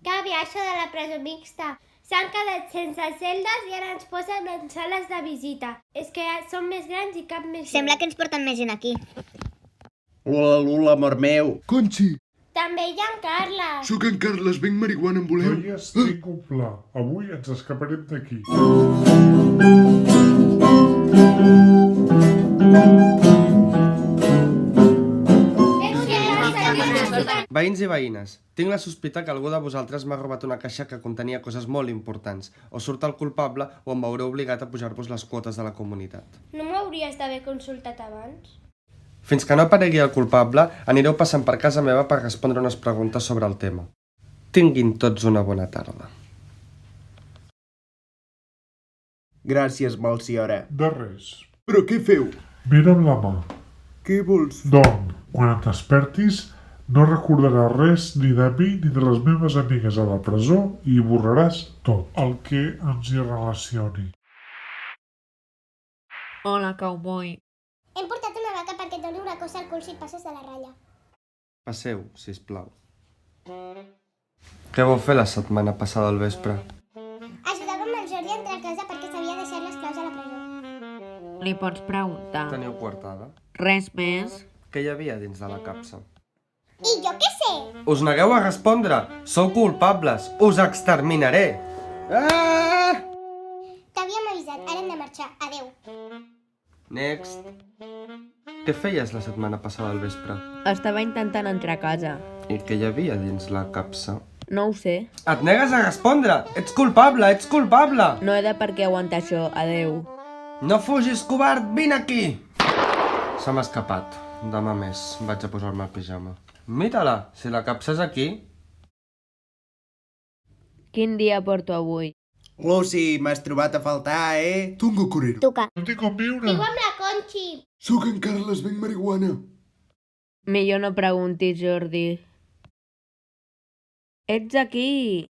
Que aviat això de la presó mixta. S'han quedat sense celdes i ara ens posen en sales de visita. És que som més grans i cap més Sembla gent. que ens porten més gent aquí. Hola, Lula, amor meu. Conchi, També hi ha en Carles. sóc en Carles, venc marihuana, en voleu? Noies, tinc un pla. Avui ens escaparem d'aquí. Veïns i veïnes, tinc la sospita que algú de vosaltres m'ha robat una caixa que contenia coses molt importants. O surt el culpable o em veuré obligat a pujar-vos les quotes de la comunitat. No m'hauries d'haver consultat abans? Fins que no aparegui el culpable, anireu passant per casa meva per respondre unes preguntes sobre el tema. Tinguin tots una bona tarda. Gràcies, Melciora. De res. Però què feu? Mira'm la mà. Què vols? Dorm. Quan et despertis, no recordaràs res ni de mi ni de les meves amigues a la presó i borraràs tot el que ens hi relacioni. Hola, cowboy. Hem portat una vaca perquè et doni una cosa al cul si et passes de la ratlla. Passeu, sisplau. Què vau fer la setmana passada al vespre? Ajudàvem el Jordi a entrar a casa perquè s'havia deixat les claus a la presó. Li pots preguntar? Teniu coartada? Res més? Què hi havia dins de la capsa? I jo què sé? Us negueu a respondre! Sou culpables! Us exterminaré! Ah! T'havíem avisat, ara hem de marxar. Adeu. Next. Què feies la setmana passada al vespre? Estava intentant entrar a casa. I què hi havia dins la capsa? No ho sé. Et negues a respondre! Ets culpable! Ets culpable! No he de per què aguantar això. Adeu. No fugis, covard! Vine aquí! Se m'ha escapat. Demà més. Vaig a posar-me el pijama. Mira-la! Si la capsa és aquí... Quin dia porto avui? Lucy, m'has trobat a faltar, eh? Tungo Corero. Tuca. No tinc on viure. Viu amb la Conchi. Sóc en Carles, venc marihuana. Millor no preguntis, Jordi. Ets aquí.